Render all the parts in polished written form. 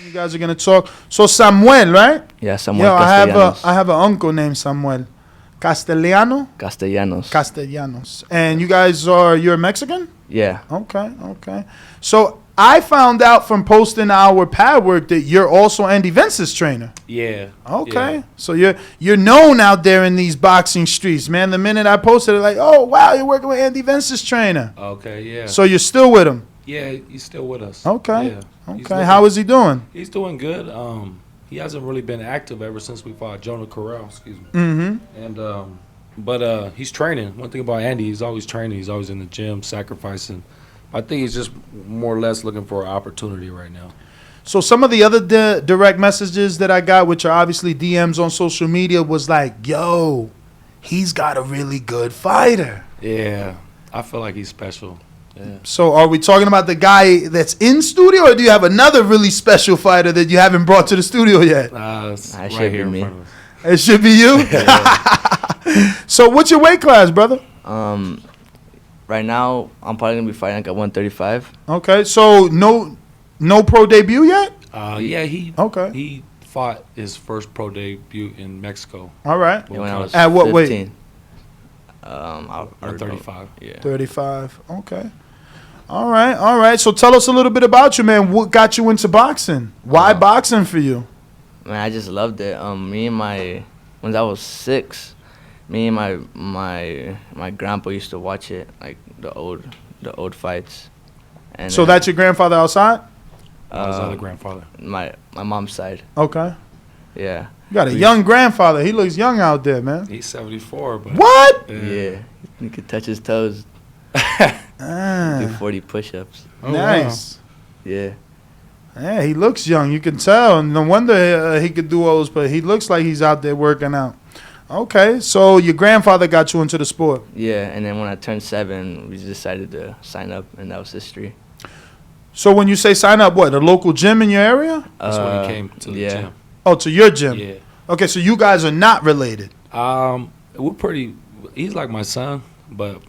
You guys are gonna talk. So Samuel, right? Yeah, Samuel Yeah, Castellanos. I have an uncle named Samuel. Castellanos. Castellanos. And you guys you're Mexican? Yeah. Okay. So I found out from posting our pad work that you're also Andy Vince's trainer. Yeah. Okay. Yeah. So you're known out there in these boxing streets, man. The minute I posted it, like, oh wow, you're working with Andy Vince's trainer. Okay, yeah. So you're still with him? Yeah, he's still with us. Okay. Yeah. Okay. How is he doing? He's doing good. He hasn't really been active ever since we fought Jonah Corral, excuse me. Mm-hmm. And but he's training. One thing about Andy, he's always training. He's always in the gym, sacrificing. I think he's just more or less looking for an opportunity right now. So some of the other direct messages that I got, which are obviously DMs on social media, was like, yo, he's got a really good fighter. Yeah, I feel like he's special. Yeah. So are we talking about the guy that's in studio, or do you have another really special fighter that you haven't brought to the studio yet? It's It right should here be in me. front of us. It should be you? So what's your weight class, brother? Right now, I'm probably going to be fighting like at 135. Okay, so no pro debut yet? Yeah, he fought his first pro debut in Mexico. All right. When I was At what 15. weight? 135. Yeah. 35. Okay. All right. So tell us a little bit about you, man. What got you into boxing? Why boxing for you? Man, I just loved it. When I was 6, me and my grandpa used to watch it, like the old fights. And So that's your grandfather outside? His other grandfather. My mom's side. Okay. Yeah. You got a young grandfather. He looks young out there, man. He's 74, but What? Yeah. You could touch his toes. Do 40 push-ups. Oh, Nice. Yeah. Yeah, he looks young. You can tell. No wonder he could do all those, but he looks like he's out there working out. Okay, so your grandfather got you into the sport. Yeah, and then when I turned 7, we decided to sign up, and that was history. So when you say sign up, what, a local gym in your area? That's when he came to the yeah. gym. Oh, to your gym. Yeah. Okay, so you guys are not related. We're pretty. He's like my son, but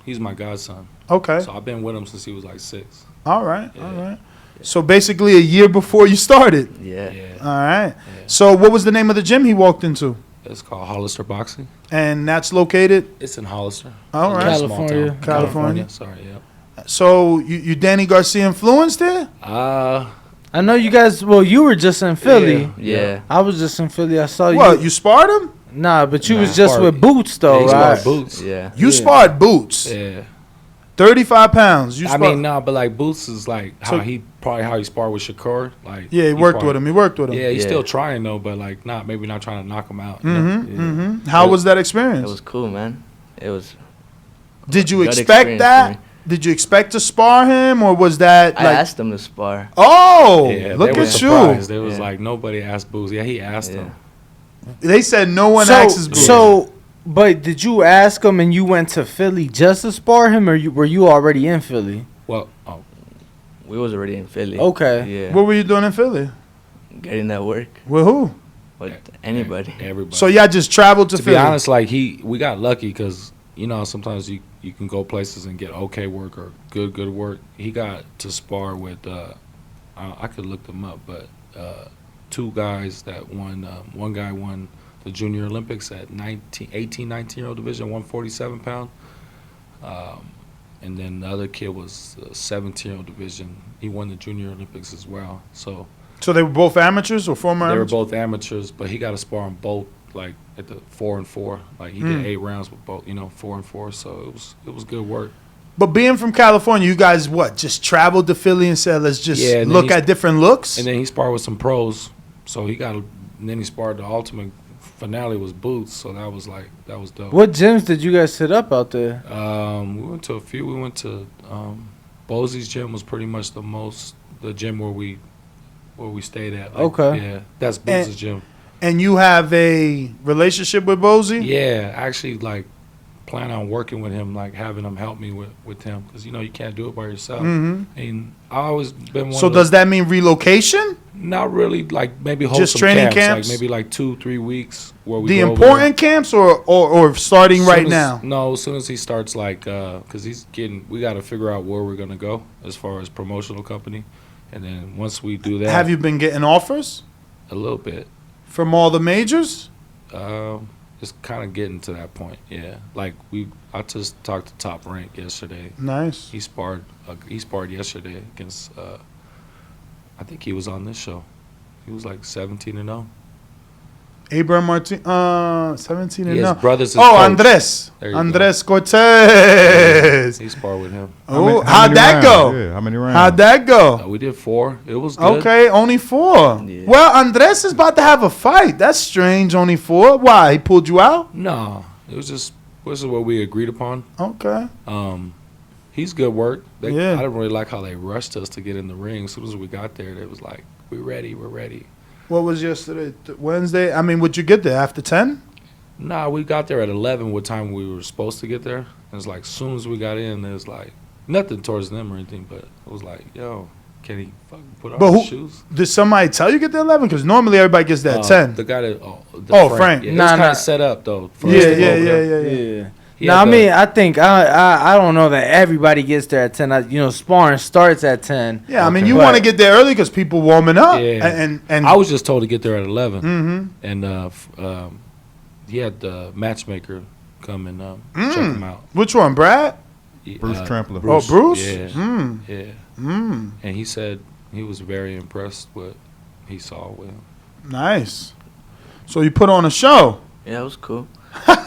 he's my godson. Okay. So I've been with him since he was like 6. All right. Yeah. All right. So basically a year before you started. Yeah. Yeah. All right. Yeah. So what was the name of the gym he walked into? It's called Hollister Boxing. And that's located? It's in Hollister. All right. Small town. California. Sorry, yeah. So you Danny Garcia influenced there? I know you guys. Well, you were just in Philly. Yeah. I was just in Philly. I saw you. What, you sparred him? Nah, but you Nah, was just sparred. with Boots though, He right? sparred Boots. Yeah. You Yeah. sparred Boots. Yeah. 35 pounds. You I sparred. mean, no, but like Boots is like So- how he sparred with Shakur. Like Yeah, he worked with him. He worked with him. Yeah, he's Yeah. still trying though, but like maybe not trying to knock him out. you know? Mm-hmm. Yeah. Mm-hmm. How was that experience? It was cool, man. It was. Did you good expect experience for that? me. Did you expect to spar him, or was that I like? asked him to spar. Oh, Yeah, look they were at surprised. you! They was Yeah. like nobody asked Boots. Yeah, he asked Yeah. him. They said no one axes Boots. But did you ask him and you went to Philly just to spar him, or were you already in Philly? Well, We was already in Philly. Okay. Yeah. What were you doing in Philly? Getting that work With who? with anybody. everybody. So y'all just traveled to to Philly. be honest, like we got lucky because sometimes you can go places and get okay work or good work. He got to spar with I could look them up, but 2 guys that won. One guy won the Junior Olympics at 19-year-old division, 147 pound. And then the other kid was 17-year-old division. He won the Junior Olympics as well. So So they were both amateurs or former they were amateurs? both amateurs, but he got to spar on both, like at the 4 and 4. Like he did 8 rounds with both, 4 and 4. So it was good work. But being from California, you guys just traveled to Philly and said, let's just Yeah, and then look he's- at different looks? And then he sparred with some pros. So and then he sparred the ultimate finale was Boots. So that was dope. What gyms did you guys hit up out there? We went to a few. We went to Bosey's gym was pretty much the gym where we stayed at. Like, Okay. Yeah, that's Boots' gym. And you have a relationship with Bosey? Yeah, actually, like plan on working with him, like having him help me with him, because you can't do it by yourself. Mm-hmm. And I always been one. So of does that mean relocation? Not really. Like maybe hold Just some training camps, camps? like maybe like 2-3 weeks where we The go over important camps or starting Soon right as- now? No, as soon as he starts, like, because we got to figure out where we're gonna go as far as promotional company, And then once we do that, Have you been getting offers a little bit, from all the majors? it's kind of getting to that point. Yeah, like I just talked to Top Rank yesterday. Nice. He sparred yesterday against. I think he was on this show. He was like 17-0. Abraham Martin, 17 and His 0. brother's his Oh, coach. Andres. There you Andres go. Cortes. He sparred with him. Oh, How how'd many that rounds? go? Yeah, how many rounds? How'd that go? We did 4. It was good. Okay, only 4. Yeah. Well, Andres is about to have a fight. That's strange, only 4. Why? He pulled you out? No, it was just this is what we agreed upon. Okay. He's good work. Yeah. I didn't really like how they rushed us to get in the ring. As soon as we got there, it was like, we're ready. What was yesterday? Wednesday? I mean, would you get there after 10? Nah, we got there at 11. What time we were supposed to get there? And it's like, as soon as we got in, it was like, nothing towards them or anything, but it was like, yo, can he fucking put on But his who- shoes? Did somebody tell you get there 11? Because normally everybody gets there at 10. The guy that, Frank. Yeah, it Nah, was kind nah. of set up, though. for us Yeah, to go yeah, over yeah, there. yeah, yeah. Yeah. He No, had I the- mean, I think I don't know that everybody gets there at 10. Sparring starts at 10. Yeah, I mean, Okay. you But- want to get there early because people warming up. Yeah. And I was just told to get there at 11. Mhm. And he had the matchmaker come and check him out. Which one, Brad? Bruce Trampler. Oh, Bruce? Yeah. Mm. Yeah. Mm. And he said he was very impressed with he saw with him. Nice. So you put on a show. Yeah, it was cool.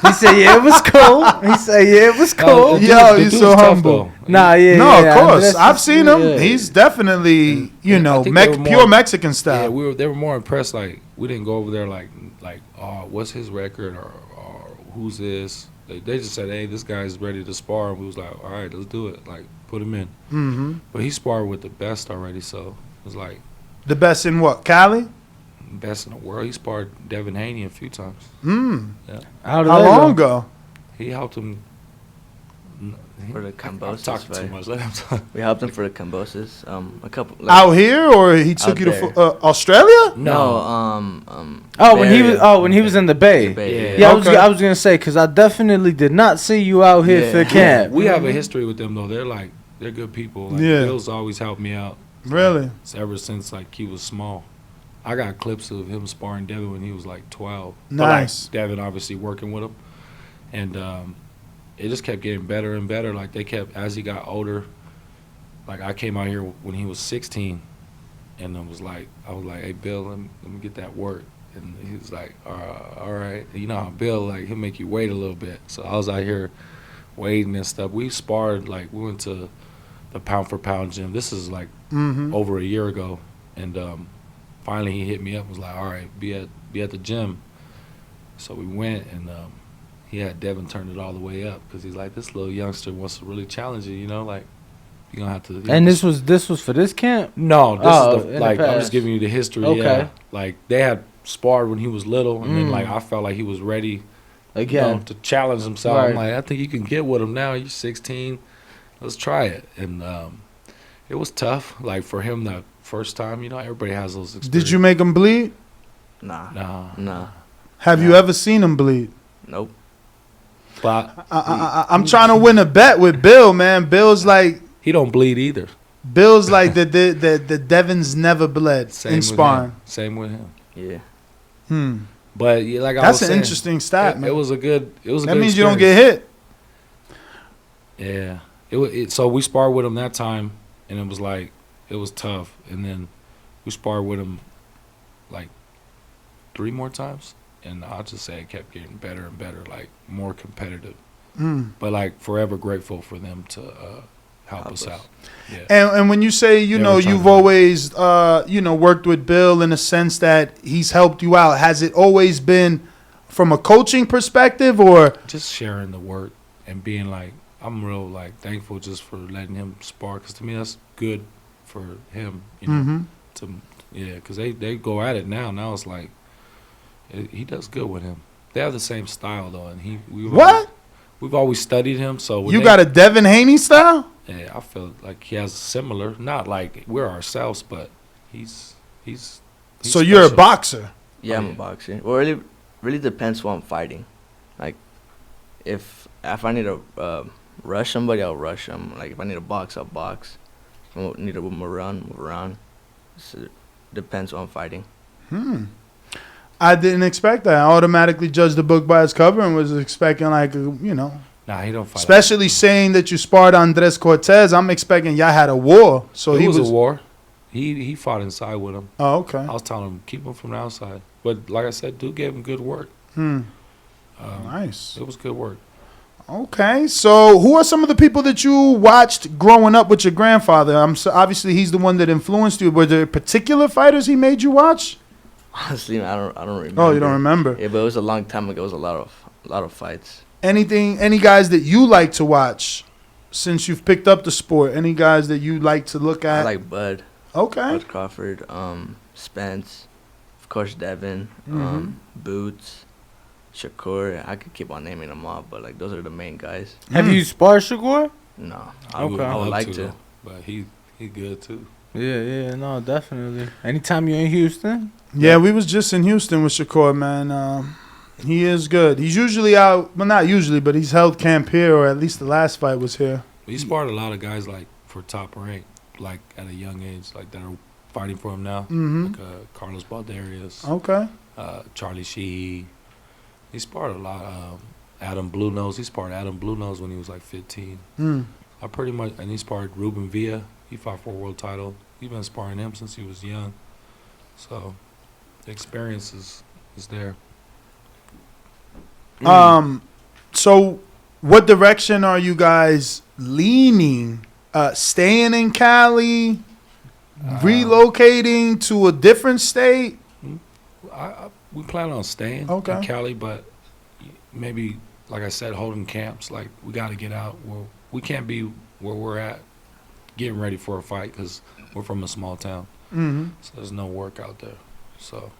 He said, "Yeah, it was cool." He said, "Yeah, it was cool." The dude- Yo, the he's dude's so tough, humble. though. Nah, yeah. No, yeah, of course. that's I've just- seen him. yeah. He's definitely, I think they were more- pure Mexican Yeah, style. they were more impressed. Like we didn't go over there like oh, what's his record or who's this? They just said, hey, this guy's ready to spar, and we was like, all right, let's do it. Like put him in. Mm-hmm. But he sparred with the best already, so it was like The best in what? Cali? best in the world. He sparred Devin Haney a few times. Mm. How did How that long go? ago? He helped him. For the I'm Cambosis talking too fight. much. Let him talk. We helped him for the Cambosis. A couple. Out here, or he took Out you to there. Australia? No. When he was in the Bay. Bay, Yeah, Okay. I was gonna say because I definitely did not see you out here Yeah. for camp. We have a history with them though. They're good people. Like, Yeah. Bill's always helped me out. Really? Ever since like he was small. I got clips of him sparring Devin when he was like 12. Nice. But, like, Devin obviously working with him, and it just kept getting better and better. Like they kept as he got older. Like I came out here when he was 16, and I was like, hey Bill, let me get that work, and he was like, all right. You know how Bill like he'll make you wait a little bit. So I was out here waiting and stuff. We sparred like we went to the pound for pound gym. This is like Mm-hmm. over a year ago, and finally he hit me up and was like, all right, be at the gym. So we went, and he had Devin turn it all the way up because he's like, this little youngster wants to really challenge you, like you're gonna have to. And this was for this camp. No, this Oh, is in the, the like I'm past. just giving you the history. Okay. Yeah. Like they had sparred when he was little, and then Mm. like I felt like he was ready Again. to challenge himself. Right. I'm like, I think you can get with him now. You're 16. Let's try it. And it was tough. Like for him, the first time, everybody has those experiences. Did you make him bleed? Nah. Nah. Have you ever seen him bleed? Nope. But I'm trying to win a bet with Bill, man. Bill's like he don't bleed either. the Devins never bled Same in with sparring. him. Same with him. Yeah. Hmm. But yeah, like I That's was an saying, interesting stat, man. It was a good. It was a That good means you don't experience. get hit. Yeah. So we sparred with him that time, and it was like it was tough. And then we sparred with him like 3 more times, and I'll just say it kept getting better and better, like more competitive. Mm. But like forever grateful for them to help Help us us. out. Yeah. And when you say, They were trying you've to- always, worked with Bill in the sense that he's helped you out, has it always been from a coaching perspective or? Just sharing the work and being like, I'm real like thankful just for letting him spar, because to me that's good for him, Mhm. because they go at it now. Now it's like he does good with him. They have the same style though, and we've always studied him. So when You got a Devin Haney style? Yeah, I feel like he has a similar, not like we're ourselves, but he's So you're a special. boxer. Yeah, I'm yeah. a boxer. Well, really depends who I'm fighting. Like, if I need to rush somebody, I'll rush them. Like, if I need to box, I'll box. If I need to move around, move around. it depends on fighting. I didn't expect that. I automatically judged the book by its cover and was expecting Nah, he don't fight. especially saying that you sparred Andres Cortes. I'm expecting y'all had a war. So It he was a war. He fought inside with him. Oh, okay. I was telling him keep him from the outside, but like I said, dude gave him good work. Nice. It was good work. Okay, so who are some of the people that you watched growing up with your grandfather? Obviously he's the one that influenced you. Were there particular fighters he made you watch? Honestly, I don't remember. Oh, you don't remember? Yeah, but it was a long time ago. It was a lot of fights. Any guys that you like to watch since you've picked up the sport? Any guys that you like to look I at? like Bud. Okay. Bud Crawford, Spence, of course Devin, Boots, Shakur. I could keep on naming them all, but like those are the main guys. Have you sparred Shakur? No, I would love like to. but he good too. Yeah, no, definitely. Anytime you're in Houston. Yeah, we was just in Houston with Shakur, man. He is good. He's usually out, well, not usually, but he's held camp here, or at least the last fight was here. He sparred a lot of guys like for top rank, like at a young age, like that are fighting for him now. Like Carlos Baldarius, Okay. Charlie Sheehy. He sparred a lot. Adam Blue Nose. He sparred Adam Blue Nose when he was like 15. I pretty much, and he sparred Ruben Villa. He fought for a world title. He's been sparring him since he was young. So the experience is there. So what direction are you guys leaning? Staying in Cali? Relocating to a different state? We plan on staying in Cali, but maybe, like I said, holding camps. Like, we got to get out. We can't be where we're at getting ready for a fight because we're from a small town. So there's no work out there. So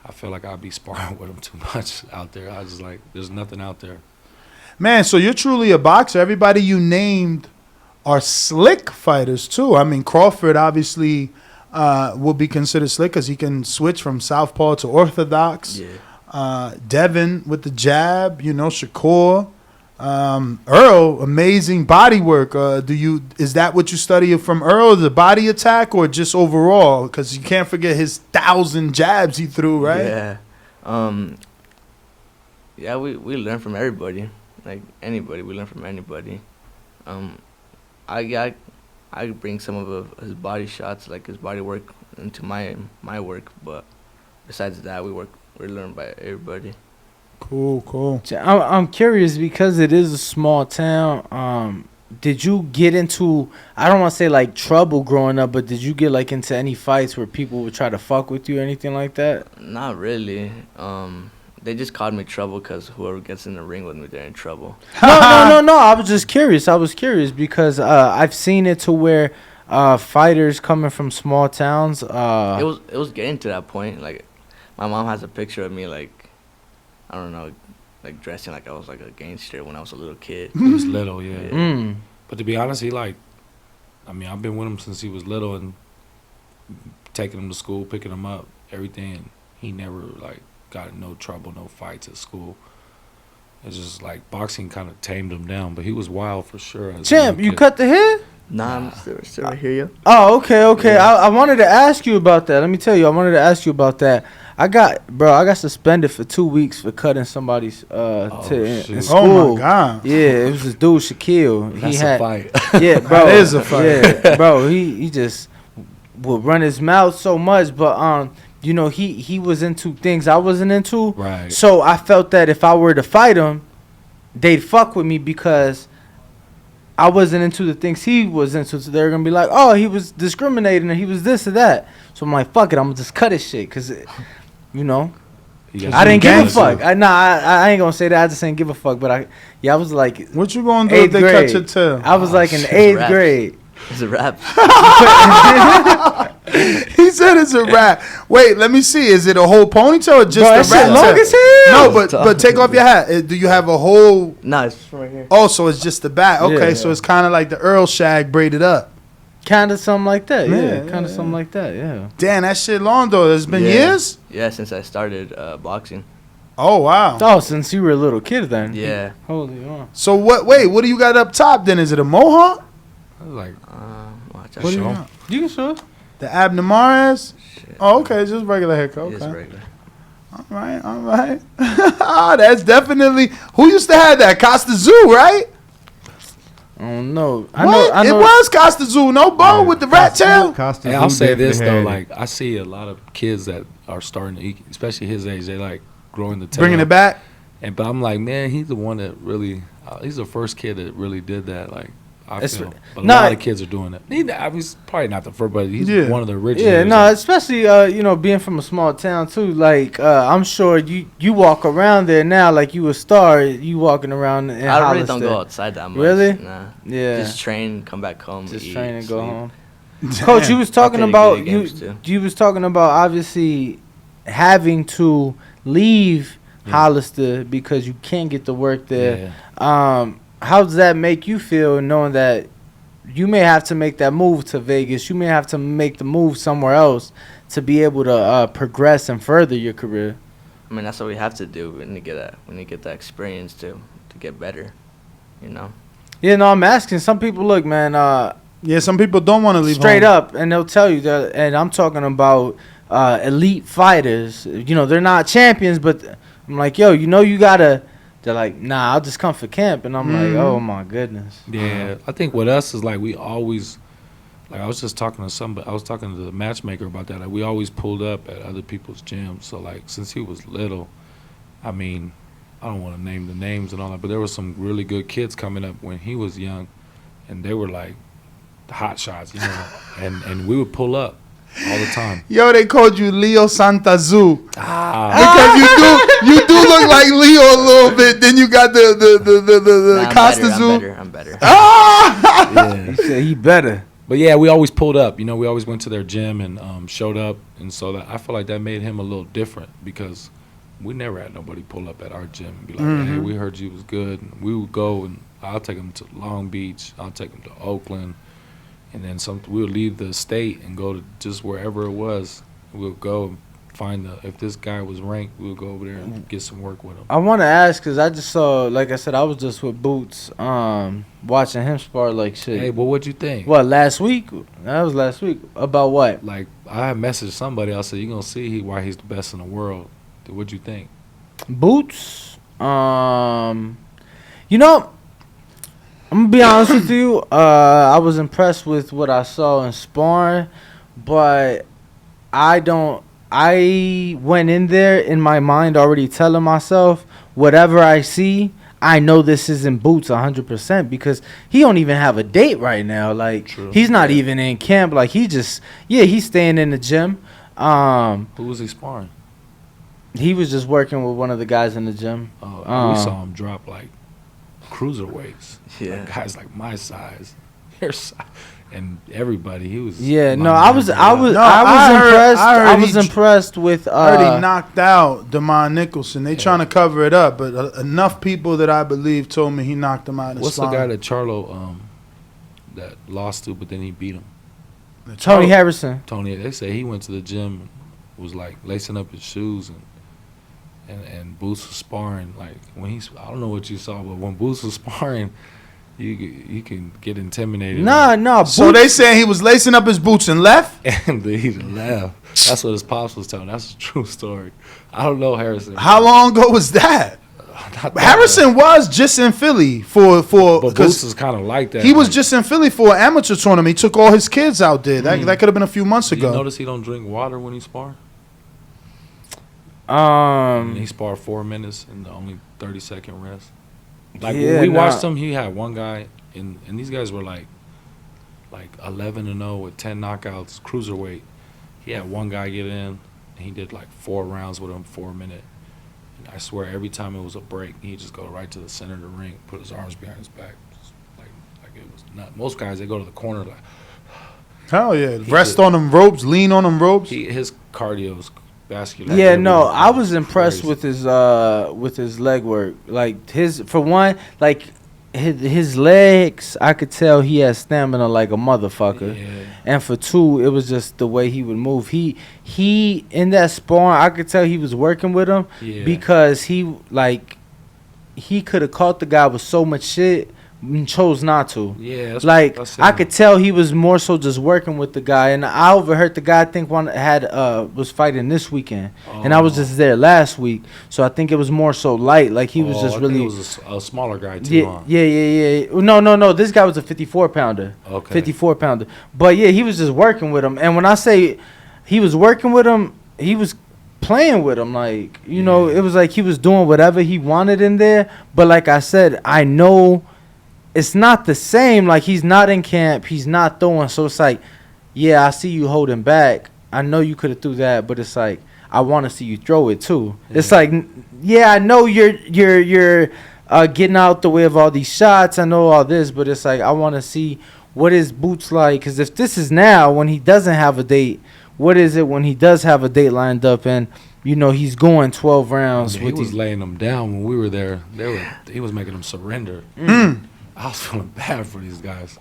I feel like I'd be sparring with them too much out there. I just like, there's nothing out there. Man, so you're truly a boxer. Everybody you named are slick fighters too. I mean, Crawford obviously will be considered slick because he can switch from southpaw to orthodox. Yeah. Devin with the jab, Shakur. Earl, amazing body work. Is that what you study from Earl, the body attack, or just overall? Because you can't forget his 1,000 jabs he threw, right? Yeah. Yeah, we learn from everybody. Like anybody, we learn from anybody. I bring some of his body shots, like his body work, into my work. But besides that, we learn by everybody. Cool. I'm curious because it is a small town. Did you get into, I don't want to say like trouble growing up, but did you get like into any fights where people would try to fuck with you or anything like that? Not really. They just called me trouble because whoever gets in the ring with me, they're in trouble. No. I was just curious. Because I've seen it to where fighters coming from small towns. It was getting to that point. Like, my mom has a picture of me, like, I don't know, like dressing like I was like a gangster when I was a little kid. He was little, yeah. But to be honest, I've been with him since he was little and taking him to school, picking him up, everything. He never like got in no trouble, no fights at school. It's just like boxing kind of tamed him down, but he was wild for sure. Champ, you cut the hair? Nah, I'm still right here, yo. Oh, okay. Yeah. I wanted to ask you about that. Let me tell you, I wanted to ask you about that. I got suspended for 2 weeks for cutting somebody's in school. Oh my God. Yeah, it was this dude Shaquille. That's a fight. Yeah, bro. That is a fight. Yeah, bro. He just would run his mouth so much, but he was into things I wasn't into. Right. So I felt that if I were to fight him, they'd fuck with me because I wasn't into the things he was into. So they're gonna be like, oh, he was discriminating and he was this or that. So I'm like, fuck it, I'm gonna just cut his shit because. I didn't give a fuck. I ain't gonna say that. I just ain't give a fuck. But I was like, what you gonna do if they cut your tail? I was like in 8th grade. It's a rap. He said it's a wrap. Wait, let me see. Is it a whole ponytail or just a wrap? Long as hell. No, but take off your hat. Do you have a whole? Nah, it's from right here. Oh, so it's just the back. Okay, so it's kind of like the Earl shag braided up. Kind of something like that. Something like that. Yeah. Damn, that shit long though. It's been years. Yeah, since I started boxing. Oh wow. Oh, since you were a little kid then. Yeah. Holy wow. So what? Wait, what do you got up top then? Is it a mohawk? I was like, Watch What do you out. got? You can show. The Abnamares? Shit. Oh, okay, just regular haircut. Just Okay. regular. All right. That's definitely who used to have that? Costa Zoo, right? I don't know. I know. It was Costa Zoo, no Bo with the rat tail. Hey, I'll say this though, like I see a lot of kids that are starting to eat, especially his age. They like growing the tail, Bringing it back. but I'm like, man, he's the one that really. He's the first kid that really did that. Like I feel, but a lot of kids are doing it. He's probably not the first, but he's one of the originals. Yeah, no, especially being from a small town too. Like I'm sure you walk around there now like you a star. You walking around in I really Hollister. don't go outside that much. Really? Nah. Yeah. Just train, come back home, Just eat, train and go sleep. home. Coach, you was talking play about video games, too. you was talking about obviously having to leave Hollister because you can't get to work there. Yeah. How does that make you feel knowing that you may have to make that move to Vegas? You may have to make the move somewhere else to be able to progress and further your career. I mean, that's what we have to do. We need to get that experience to get better. You know. Yeah, no, I'm asking. Some people look, man. Yeah, some people don't want to leave straight home. up, and they'll tell you that. And I'm talking about elite fighters. You know, they're not champions, but I'm like, yo, you gotta. They're like, nah, I'll just come for camp, and I'm like, oh my goodness. Yeah, I think with us is like we always, like I was just talking to somebody, I was talking to the matchmaker about that. Like we always pulled up at other people's gyms. So like since he was little, I mean, I don't want to name the names and all that, but there were some really good kids coming up when he was young, and they were like the hot shots, and we would pull up all the time. Yo, they called you Leo Santazoo. Because you do look like Leo a little bit. Then you got the Costa Zoo. I'm better. Yeah. He said he better. But yeah, we always pulled up. We always went to their gym and showed up, and so that I feel like that made him a little different because we never had nobody pull up at our gym and be like, hey, we heard you was good. And we would go, and I'll take them to Long Beach. I'll take them to Oakland. And then we would leave the state and go to just wherever it was. We'll go and find if this guy was ranked, we'll go over there and get some work with him. I want to ask because I just saw, like I said, I was just with Boots watching him spar like shit. Hey, but what'd you think? What, last week? That was last week. About what? Like, I had messaged somebody. I said, you're going to see why he's the best in the world. What'd you think? Boots? I'm going to be honest with you. I was impressed with what I saw in sparring, but I went in there in my mind already telling myself whatever I see, I know this isn't Boots 100% because he don't even have a date right now. Like, True. He's not even in camp. Like, he's staying in the gym. Who was he sparring? He was just working with one of the guys in the gym. Oh, we saw him drop, like, cruiserweights. Yeah. Like, guys like my size, your size, and everybody. He was. Yeah, no, my I was man. impressed. I heard was impressed with. I heard he knocked out DeMond Nicholson. They trying to cover it up, but enough people that I believe told me he knocked him out. In What's sparring. the guy that Charlo that lost to, but then he beat him? Tony Harrison. Tony. They say he went to the gym and was like lacing up his shoes and Boots was sparring. Like when I don't know what you saw, but when Boots was sparring, you can get intimidated. No. So they saying he was lacing up his boots and left? And he left. That's what his pops was telling. That's a true story. I don't know Harrison. How long ago was that? Harrison was just in Philly for But Boots is kind of like that. he was just in Philly for an amateur tournament. He took all his kids out there. That could have been a few months Did you ago. notice he don't drink water when he spar? He sparred 4 minutes and only 30-second rest. Like when we watched him, he had one guy, and these guys were like 11-0 with 10 knockouts, cruiserweight. He had one guy get in, and he did like 4 rounds with him, 4 minute. And I swear, every time it was a break, he'd just go right to the center of the ring, put his arms behind his back, just like it was not. Most guys, they go to the corner like. Hell yeah, rest on them ropes, lean on them ropes. His cardio's vascular. Yeah, no, I was impressed with his leg work. Like his legs, I could tell he has stamina like a motherfucker. Yeah. And for 2, it was just the way he would move. He in that sparring, I could tell he was working with him because he could have caught the guy with so much shit, chose not to. Yeah, that's I could tell he was more so just working with the guy, and I overheard the guy I think was fighting this weekend, and I was just there last week, so I think it was more so light, like he was just really. It was a smaller guy too. Yeah. No. This guy was a 54 pounder. Okay. 54 pounder, but yeah, he was just working with him, and when I say he was working with him, he was playing with him, like you know, it was like he was doing whatever he wanted in there, but like I said, I know. It's not the same. Like, he's not in camp. He's not throwing. So it's like, yeah, I see you holding back. I know you could have threw that, but it's like, I want to see you throw it too. Yeah. It's like, yeah, I know you're getting out the way of all these shots. I know all this, but it's like, I want to see what his boots like. Because if this is now when he doesn't have a date, what is it when he does have a date lined up and, you know, he's going 12 rounds. He was laying them down when we were there. He was making them surrender. I was feeling bad for these guys,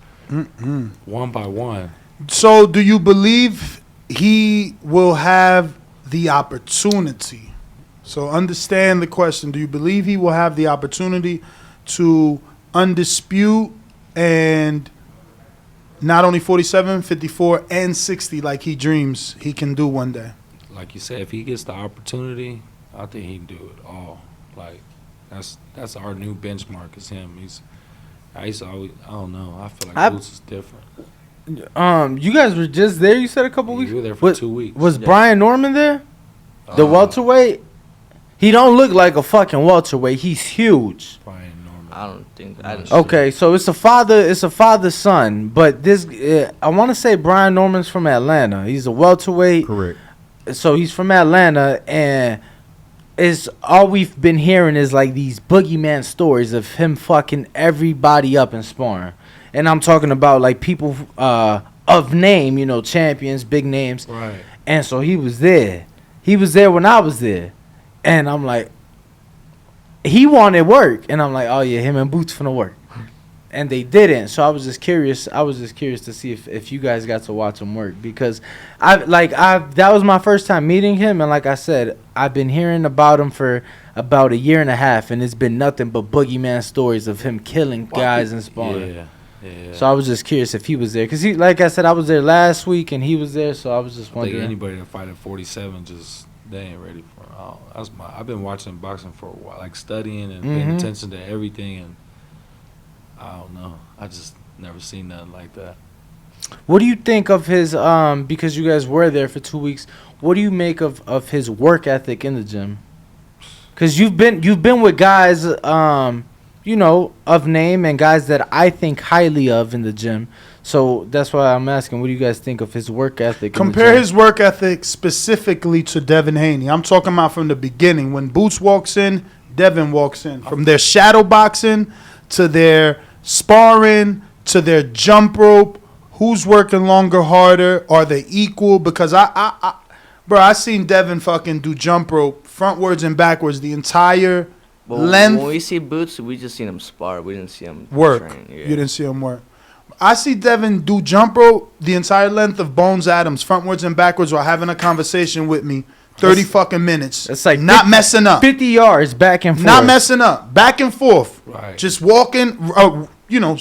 one by one. So, do you believe he will have the opportunity? So, understand the question. Do you believe he will have the opportunity to undispute and not only 47, 54, and 60 like he dreams he can do one day? Like you said, if he gets the opportunity, I think he can do it all. Like, that's our new benchmark is him. I used to always, I don't know. I feel like Boots is different. You guys were just there. You said a couple weeks. We were there for 2 weeks. Was Brian Norman there? The welterweight. He don't look like a fucking welterweight. He's huge. Brian Norman. I don't think. Okay, so it's a father son. But this, I want to say Brian Norman's from Atlanta. He's a welterweight. Correct. So he's from Atlanta, and is all we've been hearing is like these boogeyman stories of him fucking everybody up in sparring. And I'm talking about like people of name, you know, champions, big names. Right. And so he was there. He was there when I was there. And I'm like, he wanted work. And I'm like, oh yeah, him and Boots finna work. And they didn't. So I was just curious to see if you guys got to watch him work, because that was my first time meeting him, and like I said, I've been hearing about him for about a year and a half, and it's been nothing but boogeyman stories of him killing guys in sparring. Yeah. So I was just curious if he was there, because like I said, I was there last week and he was there, so I was just wondering. I think anybody that fight at 47 they ain't ready for it. I've been watching boxing for a while, like studying and paying attention to everything, and I don't know. I just never seen nothing like that. What do you think of his because you guys were there for 2 weeks, what do you make of his work ethic in the gym? Because you've been with guys you know, of name, and guys that I think highly of in the gym. So that's why I'm asking, what do you guys think of his work ethic? Compare his work ethic specifically to Devin Haney. I'm talking about from the beginning. When Boots walks in, Devin walks in. From their shadow boxing to their sparring to their jump rope, who's working longer, harder? Are they equal? Because I seen Devin fucking do jump rope frontwards and backwards the entire length. When we see Boots, we just seen him spar. We didn't see him work. train. Yeah. You didn't see him work. I see Devin do jump rope the entire length of Bones Adams, frontwards and backwards, while having a conversation with me. 30 fucking minutes. It's like not messing up. 50 yards back and forth. Not messing up. Back and forth. Right. Just walking, you know,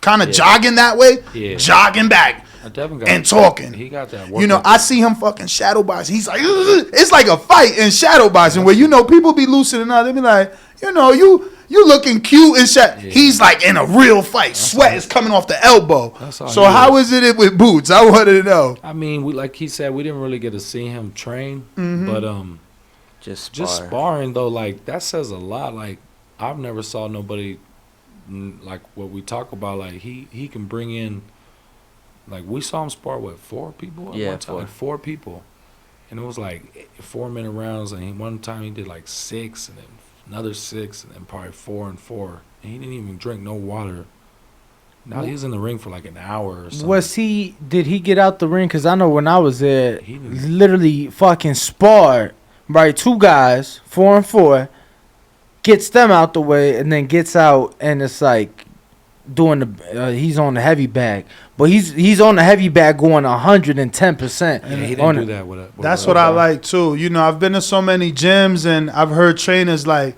kind of jogging that way, jogging back, and talking. He got that work. You know, I see him fucking shadow boxing. He's like, it's like a fight in shadow boxing where, you know, people be loosening up. They be like, you know, you looking cute and shit. Yeah. He's like in a real fight. Sweat is coming off the elbow. So how is it with Boots? I wanted to know. I mean, like he said, we didn't really get to see him train, but just sparring though, like that says a lot. Like I've never saw nobody like what we talk about. Like he can bring in. Like we saw him spar with 4 people. Yeah, one time, like 4 people, and it was like 4-minute rounds. And one time he did like 6, and then another 6, and then probably 4 and 4. And he didn't even drink no water. Now he was in the ring for like an hour or something. Did he get out the ring? Because I know when I was there, he literally fucking sparred, right? 2 guys, 4 and 4, gets them out the way, and then gets out, and it's like doing the he's on the heavy bag. But he's on the heavy bag going 110%. Yeah, he didn't do that with it. That's what I like too. You know, I've been to so many gyms and I've heard trainers like,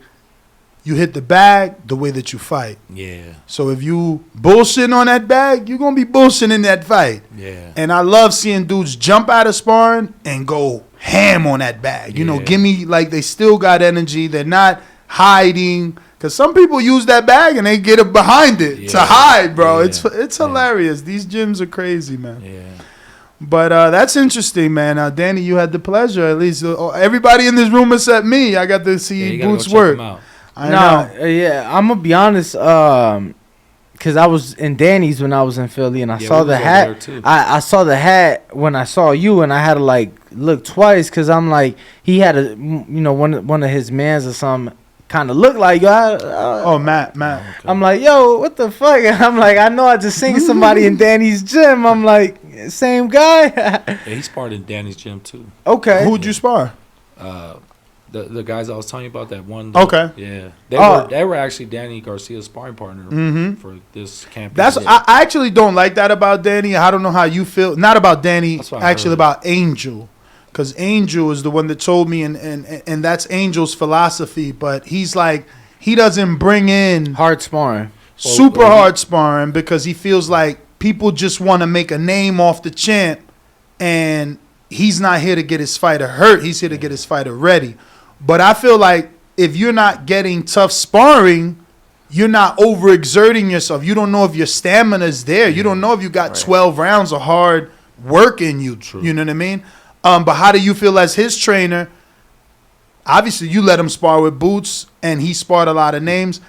you hit the bag the way that you fight. Yeah. So if you bullshitting on that bag, you're going to be bullshitting in that fight. Yeah. And I love seeing dudes jump out of sparring and go ham on that bag. You know, give me, like, they still got energy. They're not hiding. Because some people use that bag and they get it behind it to hide, bro. Yeah. It's hilarious. These gyms are crazy, man. Yeah. But that's interesting, man. Danny, you had the pleasure, at least. Everybody in this room except me, I got to see Boots work. I know. Yeah, I'm gonna be honest. Cause I was in Danny's when I was in Philly, and I saw the hat. I saw the hat when I saw you, and I had to like look twice, cause I'm like, he had a, one of his mans or something kind of looked like you. Matt. Okay. I'm like, yo, what the fuck? I'm like, I know I just seen somebody in Danny's gym. I'm like, same guy. Yeah, he sparred in Danny's gym too. Okay. Who'd you spar? The guys I was telling you about, that one. Okay. Yeah. They were actually Danny Garcia's sparring partner for this camp. I actually don't like that about Danny. I don't know how you feel. Not about Danny, actually about Angel. Because Angel is the one that told me, and that's Angel's philosophy. But he's like, he doesn't bring in hard sparring. Super hard sparring because he feels like people just want to make a name off the champ. And he's not here to get his fighter hurt. He's here to get his fighter ready. But I feel like if you're not getting tough sparring, you're not overexerting yourself. You don't know if your stamina is there. You don't know if you got 12 rounds of hard work in you. True. You know what I mean? But how do you feel as his trainer? Obviously, you let him spar with Boots, and he sparred a lot of names.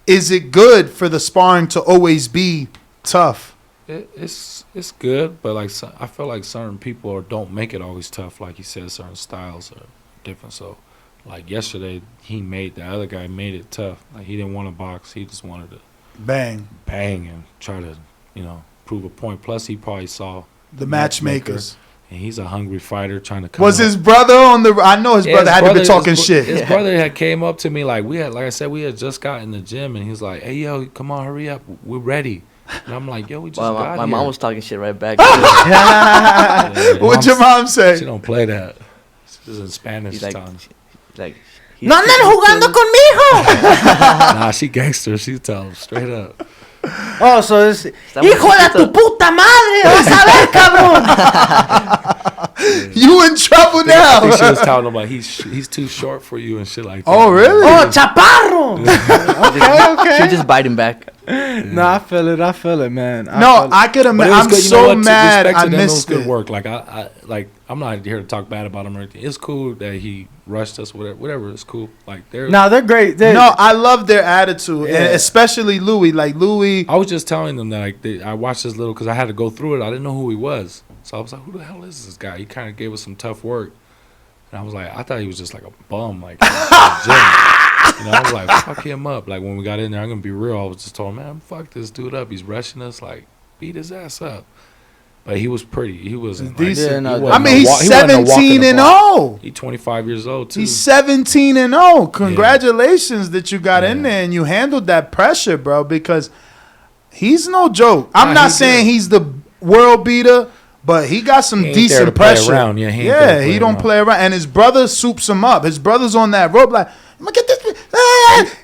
Is it good for the sparring to always be tough? It's good, but like I feel like certain people don't make it always tough. Like you said, certain styles are different. So, like yesterday, the other guy made it tough. Like he didn't want to box. He just wanted to bang and try to, prove a point. Plus, he probably saw the matchmakers. And he's a hungry fighter trying to come Was his brother on the... I know his brother had to be talking shit. His brother had came up to me like I said, we had just got in the gym, and he was like, hey, yo, come on, hurry up. We're ready. And I'm like, yo, we just got here. My mom was talking shit right back. What'd your mom say? She don't play that. She's in Spanish. He's like, no anden jugando conmigo. Nah, she gangster. She tell him straight up. Oh, so it's hijo de tu puta madre, vas a ver, cabrón. You in trouble now. I think she was telling him like he's too short for you and shit like that. Oh, really? Oh, chaparro. Okay. She just bite him back. No, I feel it, man. I could imagine. I'm so mad I missed it. Good work. Like I'm not here to talk bad about him or anything. It's cool that he rushed us. Whatever. It's cool. Like they're great. I love their attitude, and especially Louis. Like Louis, I was just telling them that I watched this little because I had to go through it. I didn't know who he was, so I was like, "Who the hell is this guy?" He kind of gave us some tough work, and I was like, I thought he was just like a bum, like in the gym. I was like, fuck him up. Like when we got in there, I'm gonna be real. I was just told him, man, fuck this dude up. He's rushing us. Like beat his ass up. But he was pretty. He wasn't decent. Like, he's 17-0. He's 25 years old too. He's 17-0. Congratulations that you got in there and you handled that pressure, bro. Because he's no joke. I'm not saying he's the world beater, but he got some decent pressure. He don't play around. And his brother soups him up. His brother's on that rope like, look at this.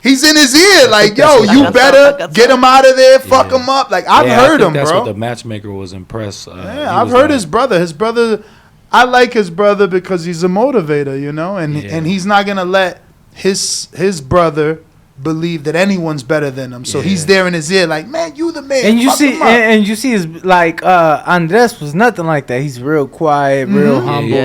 He's in his ear like, yo, you better get him out of there, fuck him up. Like, I've heard him, that's bro. What the matchmaker was impressed. I've heard his brother. His brother, I like his brother because he's a motivator, and he's not going to let his brother believe that anyone's better than him. So he's there in his ear like, man, you the man. And you see his like Andres was nothing like that. He's real quiet, real humble.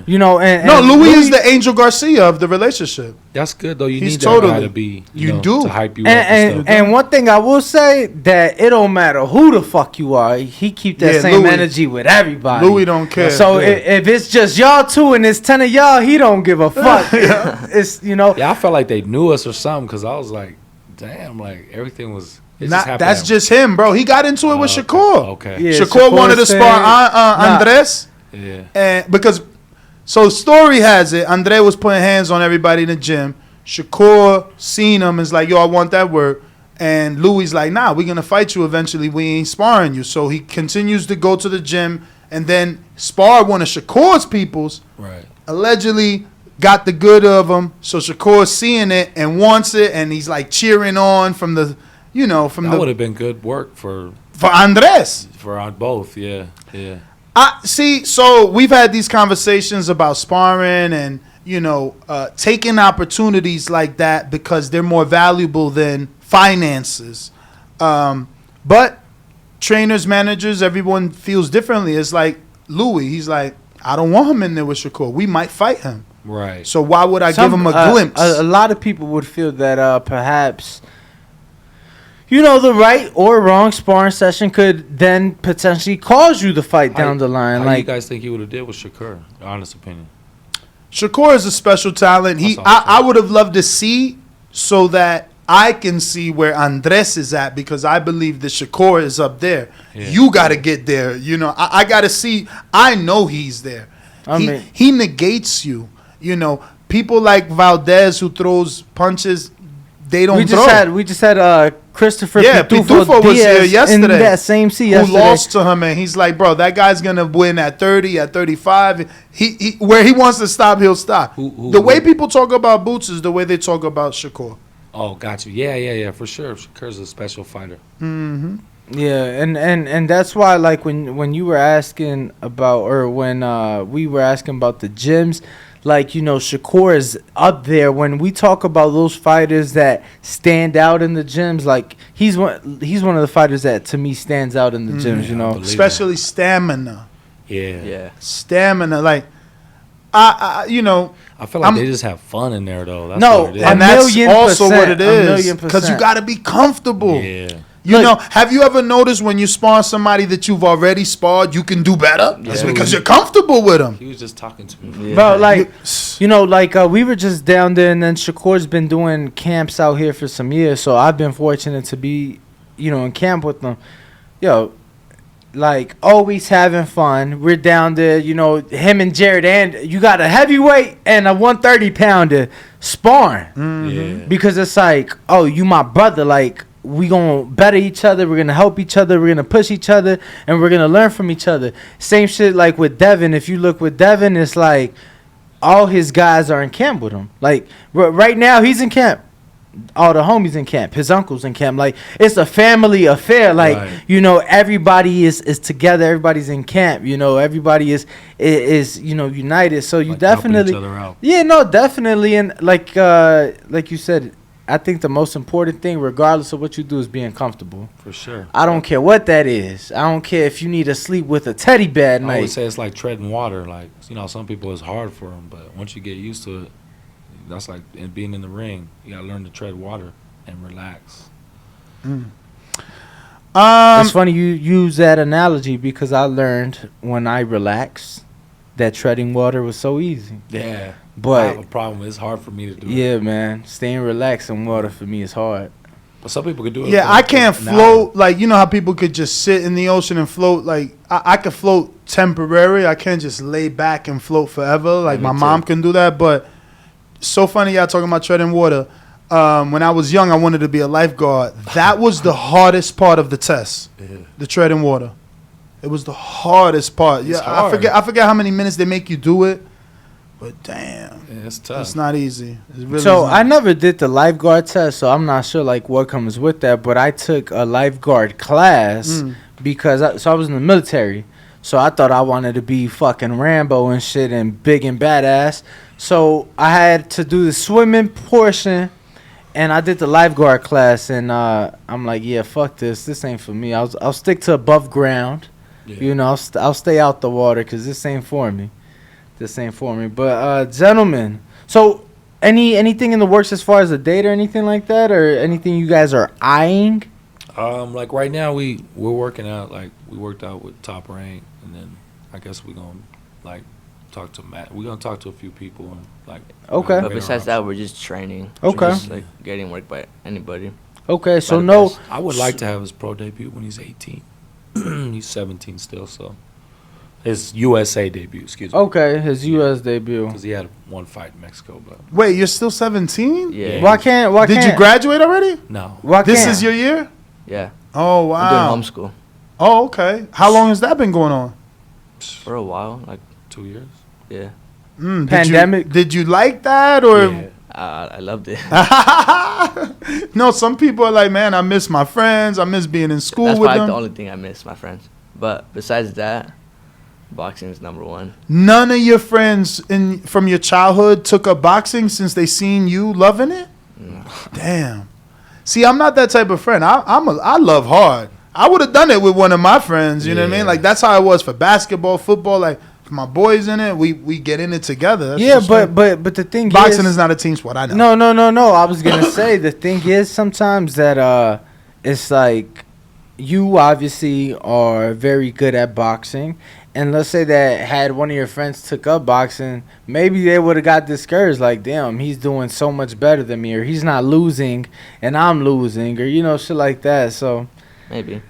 Louis is the Angel Garcia of the relationship. That's good though. You need that guy to be to hype you up. And one thing I will say that it don't matter who the fuck you are. He keep that same energy with everybody. Louis don't care. So if it's just y'all two and it's 10 of y'all, he don't give a fuck. It's Yeah, I felt like they knew us or something because I was like, damn, like everything was. That's just him, bro. He got into it with Shakur. Okay. Yeah, Shakur wanted to spar Andres. Yeah. And because. So story has it, Andre was putting hands on everybody in the gym. Shakur seen him, is like, yo, I want that work. And Louis like, nah, we're going to fight you eventually. We ain't sparring you. So he continues to go to the gym and then spar one of Shakur's peoples. Right. Allegedly got the good of him. So Shakur's seeing it and wants it, and he's like cheering on from the, That would have been good work for Andres. For both. Yeah. I see. So we've had these conversations about sparring and taking opportunities like that because they're more valuable than finances. But trainers, managers, everyone feels differently. It's like Louis. He's like, I don't want him in there with Shakur. We might fight him. Right. So why would I give him a glimpse? A lot of people would feel that perhaps, the right or wrong sparring session could then potentially cause you to fight down the line. How do you guys think he would have did with Shakur? Honest opinion. Shakur is a special talent. I would have loved to see so that I can see where Andres is at, because I believe that Shakur is up there. Yeah. You got to get there. I got to see. I know he's there. He negates you. People like Valdez who throws punches, they don't throw. We just had Christopher Pitufo was here yesterday. In that same seat yesterday. Who lost to him, and he's like, bro, that guy's going to win at 30, at 35. Where he wants to stop, he'll stop. The way people talk about Boots is the way they talk about Shakur. Oh, got you. Yeah, for sure. Shakur's a special fighter. Mm-hmm. Yeah, and that's why, like, when you were asking about, or when we were asking about the gyms, like, Shakur is up there. When we talk about those fighters that stand out in the gyms, like, he's one of the fighters that, to me, stands out in the gyms, Especially stamina. Yeah. Stamina. Like, I feel like they just have fun in there, though. That's no, what it is. and that's also what it is. Because you got to be comfortable. Yeah. Have you ever noticed when you spar somebody that you've already sparred, you can do better? That's because you're comfortable with them. He was just talking to me. Yeah. Bro, we were just down there, and then Shakur's been doing camps out here for some years, so I've been fortunate to be, in camp with them. Like, always having fun. We're down there, him and Jared, and you got a heavyweight and a 130-pounder sparring. Mm-hmm. Yeah. Because it's like, oh, you my brother, like, we gonna better each other, we're gonna help each other, we're gonna push each other, and we're gonna learn from each other. Same shit like with Devin. If you look with Devin, it's like all his guys are in camp with him. Like right now, he's in camp. All the homies in camp, his uncle's in camp. Like, it's a family affair. Like, right. Everybody is together. Everybody's in camp. Everybody is united. So you definitely, helping each other out. Yeah, no, definitely. And like you said, I think the most important thing, regardless of what you do, is being comfortable. For sure. I don't care what that is. I don't care if you need to sleep with a teddy bear at night. I always say it's like treading water. Like, some people it's hard for them, but once you get used to it, that's like being in the ring. You gotta learn to tread water and relax. It's funny you use that analogy, because I learned when I relaxed that treading water was so easy. Yeah. But I have a problem. It's hard for me to do it. Yeah, man. Staying relaxed in water for me is hard. But some people can do it. Yeah, I can't float. Like, how people could just sit in the ocean and float. Like, I could float temporary. I can't just lay back and float forever. Like, my mom can do that. But so funny y'all talking about treading water. When I was young, I wanted to be a lifeguard. That was the hardest part of the test. Yeah. The treading water. It was the hardest part. It's hard. I forget how many minutes they make you do it. But damn, it's tough. It's not easy. It really so I never did the lifeguard test, so I'm not sure like what comes with that. But I took a lifeguard class because I was in the military, so I thought I wanted to be fucking Rambo and shit and big and badass. So I had to do the swimming portion, and I did the lifeguard class. And I'm like, yeah, fuck this. This ain't for me. I'll stick to above ground. Yeah. I'll stay out the water because this ain't for me. But gentlemen, so anything in the works as far as a date or anything like that, or anything you guys are eyeing? Like right now we're working out. Like we worked out with Top Rank, and then I guess we're gonna like talk to Matt. We're gonna talk to a few people and like. Okay. But besides that, we're just training. Okay. We're just like getting work by anybody. Okay, so no. I would like to have his pro debut when he's 18. He's 17 still, so. His USA debut, excuse me. Okay, his US debut. Because he had one fight in Mexico, but. Wait, you're still 17? Yeah. Why can't? Did you graduate already? No. This is your year? Yeah. Oh, wow. I'm doing homeschool. Oh, okay. How long has that been going on? For a while, like 2 years. Yeah. Pandemic. Did you like that or? Yeah. I loved it. No, some people are like, man, I miss my friends. I miss being in school That's with probably them. the only thing I miss, my friends. But besides that, boxing is number one. None of your friends from your childhood took up boxing since they seen you loving it. No. Damn. See, I'm not that type of friend. I love hard. I would have done it with one of my friends. You know what I mean? Yeah. Like that's how it was for basketball, football. Like if my boys in it, we get in it together. That's Yeah, just but right. the thing Boxing is not a team sport. I know. No. I was gonna say the thing is sometimes that it's like you obviously are very good at boxing, and let's say that had one of your friends took up boxing, maybe they would have got discouraged. Like, damn, he's doing so much better than me, or he's not losing and I'm losing, or shit like that. So Maybe.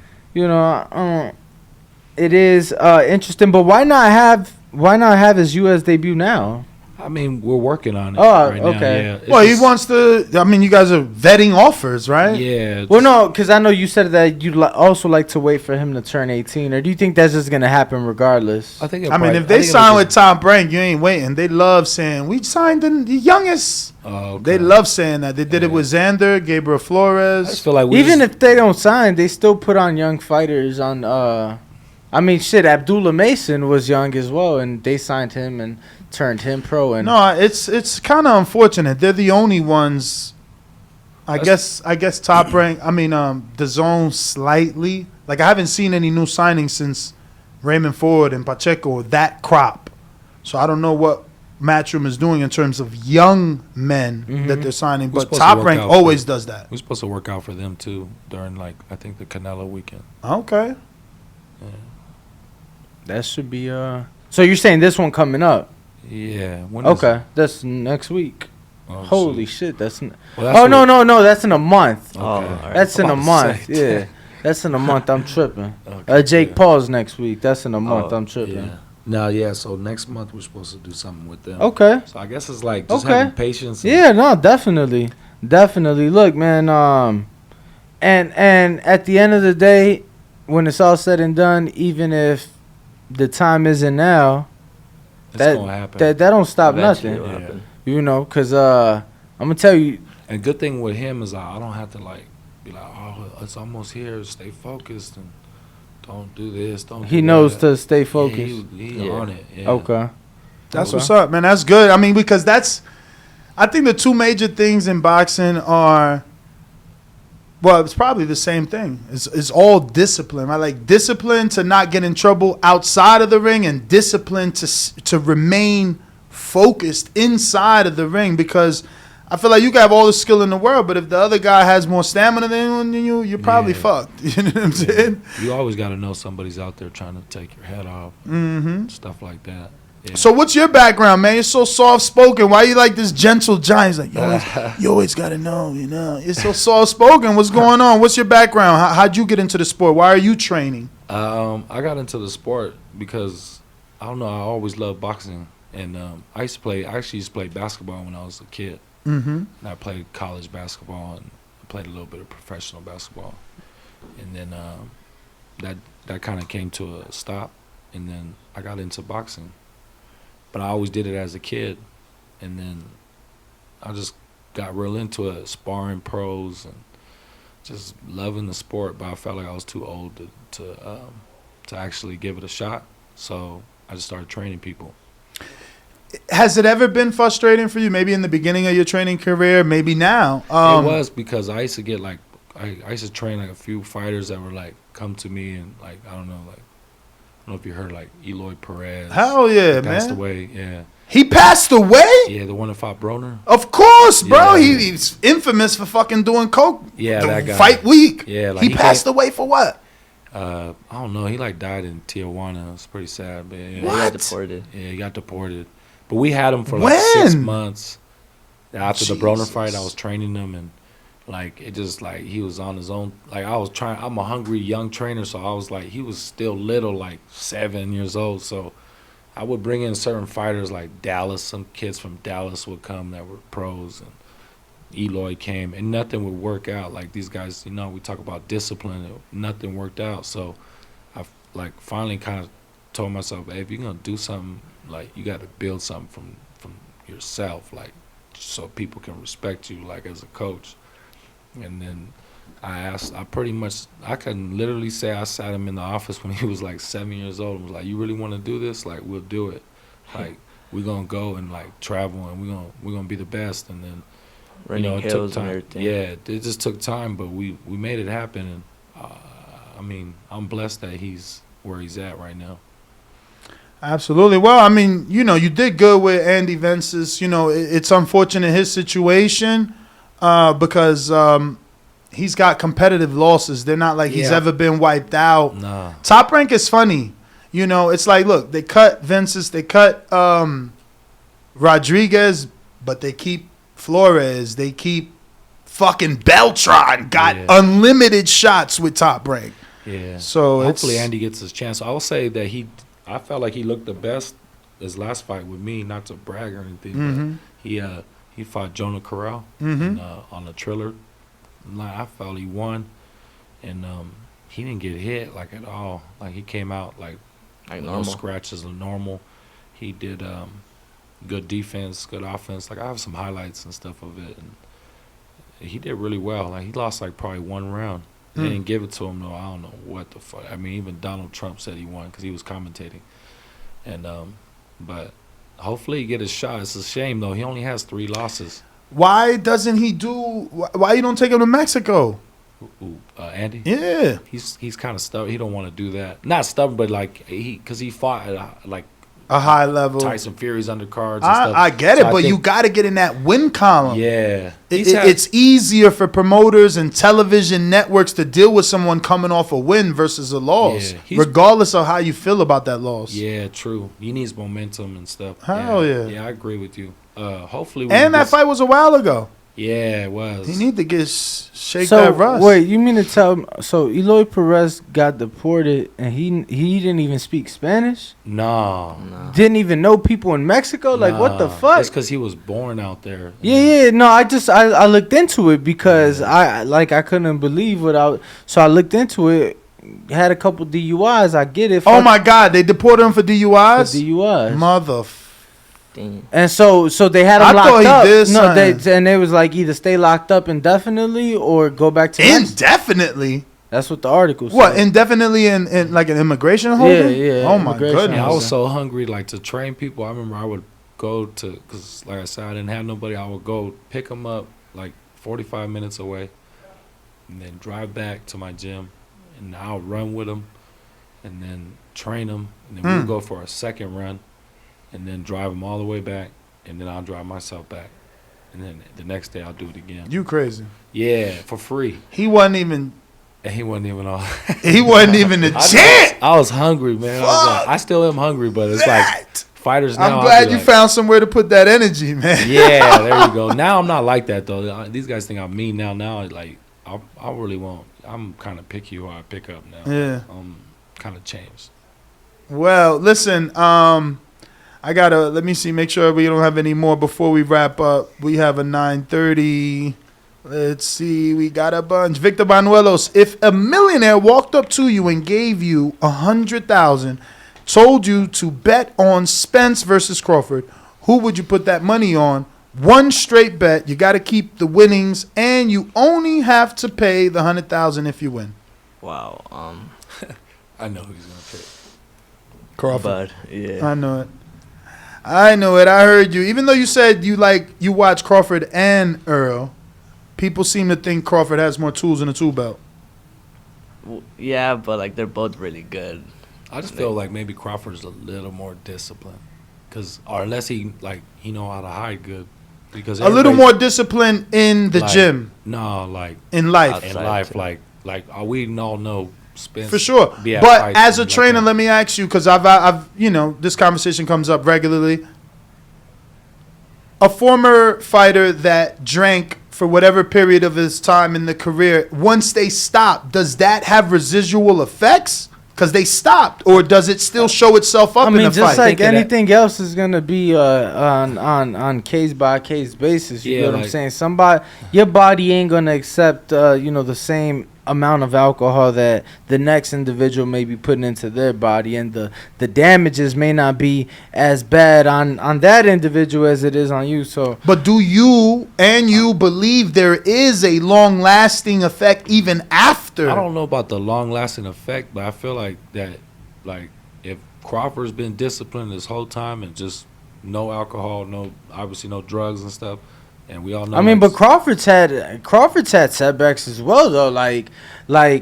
it is interesting. But why not have his U.S. debut now? I mean, we're working on it Oh, right now. okay. Yeah. It's Well, he just- wants to. I mean, you guys are vetting offers, right? Yeah. Well, no, because I know you said that you'd also like to wait for him to turn 18, or do you think that's just gonna happen regardless? I think. I mean, if they sign with Tom Brink, you ain't waiting. They love saying we signed the youngest. oh, They love saying that. They did it with Xander, Gabriel I just Flores. feel like Even if they don't sign, they still put on young fighters on. I mean, shit, Abdullah Mason was young as well, and they signed him and turned him pro. And No, it's kind of unfortunate. They're the only ones. I guess Top Rank. I mean, Dazn slightly. Like I haven't seen any new signings since Raymond Ford and Pacheco, that crop. So I don't know what Matchroom is doing in terms of young men that they're signing. We're But supposed to Top work Rank out always for- does that. we're supposed to work out for them too during I think the Canelo weekend. Okay. that should be. So you're saying this one coming up? Yeah. When is Okay, it? that's next week. Oh, Holy shit. shit, that's. Well, that's Oh what- no, that's in a month. Okay. Oh, all right. That's in a About to month. say, Yeah, that's in a month. I'm tripping. Okay, Jake yeah. Paul's next week. That's in a month. I'm tripping. Yeah. No, yeah. So next month we're supposed to do something with them. Okay. So I guess it's like just Okay. having patience. and- Yeah, no, definitely. Look, man, and at the end of the day, when it's all said and done, even if the time isn't now, It's that gonna happen. that don't stop Eventually nothing. it'll Yeah. happen. Cause I'm gonna tell you, And good thing with him is I don't have to be like, oh, it's almost here. Stay focused and don't do this. Don't. he do knows that. to stay Yeah, focused. he Yeah. on it. Yeah. Okay. That's Okay. what's up, man. That's good. I mean, because I think the two major things in boxing are, well, it's probably the same thing. It's all discipline. I like discipline to not get in trouble outside of the ring, and discipline to remain focused inside of the ring. Because I feel like you can have all the skill in the world, but if the other guy has more stamina than you, you're probably Yeah. fucked. You know what I'm Yeah. saying? You always got to know somebody's out there trying to take your head off. Mm-hmm. Stuff like that. Yeah. So what's your background, man? You're so soft spoken. Why you like this gentle giant? He's like, you always gotta know, You're so soft spoken. What's going on? What's your background? How'd you get into the sport? Why are you training? I got into the sport because I don't know. I always loved boxing, and I actually used to play basketball when I was a kid. Mm-hmm. And I played college basketball and I played a little bit of professional basketball, and then that kind of came to a stop, and then I got into boxing. But I always did it as a kid, and then I just got real into it, sparring pros and just loving the sport. But I felt like I was too old to actually give it a shot, so I just started training people. Has it ever been frustrating for you? Maybe in the beginning of your training career, maybe now. It was because I used to get I used to train a few fighters that were come to me and I don't know if you heard Eloy Perez. Hell yeah, He passed man. away. Yeah, He passed away? yeah, the one that fought Broner. Of course, bro. Yeah. He's infamous for fucking doing coke. Yeah, the that guy. Fight week. Yeah, he passed away for what? I don't know. He died in Tijuana. It's pretty sad, but yeah. Yeah, he What? got deported. Yeah, he got deported. But we had him for 6 When? months. After the Broner Jesus. fight, I was training him, and it just he was on his own. I was trying. I'm a hungry young trainer, so I was he was still little, 7 years old. So I would bring in certain fighters like Dallas. Some kids from Dallas would come that were pros, and Eloy came, and nothing would work out. These guys, we talk about discipline. Nothing worked out. So I finally kind of told myself, hey, if you're gonna do something, like you got to build something from yourself, like so people can respect you, like as a coach. And then I can literally say I sat him in the office when he was like 7 years old and was like, you really want to do this? Like, we'll do it. Like, we're going to go and like travel and we're gonna be the best. And then, Running it hills took time. and everything. Yeah, it just took time, but we made it happen. And I mean, I'm blessed that he's where he's at right now. Absolutely. Well, I mean, you did good with Andy Vences. It's unfortunate his situation because he's got competitive losses. They're not like he's ever been wiped out. Nah. Top Rank is funny. It's like, look, they cut Vences, they cut Rodriguez, but they keep Flores. They keep fucking Beltran. Got unlimited shots with Top Rank. Yeah. So hopefully Andy gets his chance. I will say that I felt like he looked the best his last fight with me, not to brag or anything, but he fought Jonah Corral on a Triller. I felt he won, and he didn't get hit like at all. Like he came out like normal scratches are normal. He did good defense, good offense. Like I have some highlights and stuff of it, and he did really well. Like he lost like probably one round. They didn't give it to him though. I don't know what the fuck. I mean, even Donald Trump said he won because he was commentating, and but hopefully he get his shot. It's a shame though. He only has 3 losses. Why doesn't he why you don't take him to Mexico? Andy? Yeah. He's kind of stubborn. He don't want to do that. Not stubborn, but like because he fought at like a high level. Tyson Fury's undercards and stuff. I get it, but you got to get in that win column. Yeah. It's easier for promoters and television networks to deal with someone coming off a win versus a loss, regardless of how you feel about that loss. Yeah, true. He needs momentum and stuff. Hell yeah. Yeah, I agree with you. Hopefully. And that fight was a while ago. Yeah, it was. He need to shake that rust. Wait, you mean to tell? So Eloy Perez got deported, and he didn't even speak Spanish. No. Didn't even know people in Mexico. Like what the fuck? That's because he was born out there. Yeah. No, I looked into it because I couldn't believe so I looked into it. Had a couple DUIs. I get it. Oh my God, they deported him for DUIs. For DUIs, motherfucker. And so they had him locked up. No, they was like either stay locked up indefinitely or go back to indefinitely. That's what the article said. What, indefinitely in like an immigration holding? Yeah. Oh my goodness. Yeah, I was so hungry like to train people. I remember I would go to because like I said I didn't have nobody. I would go pick them up like 45 minutes away, and then drive back to my gym, and I'll run with them, and then train them, and then we'll go for a second run. And then drive them all the way back, and then I'll drive myself back, and then the next day I'll do it again. You crazy? Yeah, for free. He wasn't even. And he wasn't even on. He wasn't even a chance. I was hungry, man. I still am hungry, but it's like fighters now. I'm glad you found somewhere to put that energy, man. Yeah, there you go. Now I'm not like that though. These guys think I'm mean now. Now like I really won't. I'm kind of picky who I pick up now. Yeah. Kind of changed. Well, listen. I gotta let me see. Make sure we don't have any more before we wrap up. We have a 9:30. Let's see. We got a bunch. Victor Banuelos. If a millionaire walked up to you and gave you $100,000, told you to bet on Spence versus Crawford, who would you put that money on? One straight bet. You got to keep the winnings, and you only have to pay the $100,000 if you win. Wow. I know who he's gonna pick. But Crawford. yeah. I know it. I heard you. Even though you said you watch Crawford and Earl, people seem to think Crawford has more tools in the tool belt. Yeah, but like they're both really good. I just feel like maybe Crawford's a little more disciplined, or unless he know how to hide good, because a little more disciplined in the gym. No, like in life. In life, like we all know. Spence for sure. But as a trainer, let me ask you, because I've this conversation comes up regularly. A former fighter that drank for whatever period of his time in the career, once they stop, does that have residual effects? Because they stopped, or does it still show itself up in the fight? Just like anything else is gonna be on case by case basis. You know what I'm saying? Your body ain't gonna accept the same amount of alcohol that the next individual may be putting into their body, and the damages may not be as bad on that individual as it is on you. So, but do you believe there is a long-lasting effect even after? I don't know about the long-lasting effect, but I feel like that, like if Crawford's been disciplined this whole time and just no alcohol, obviously no drugs and stuff. And we all know. I mean, but Crawford's had setbacks as well, though. Like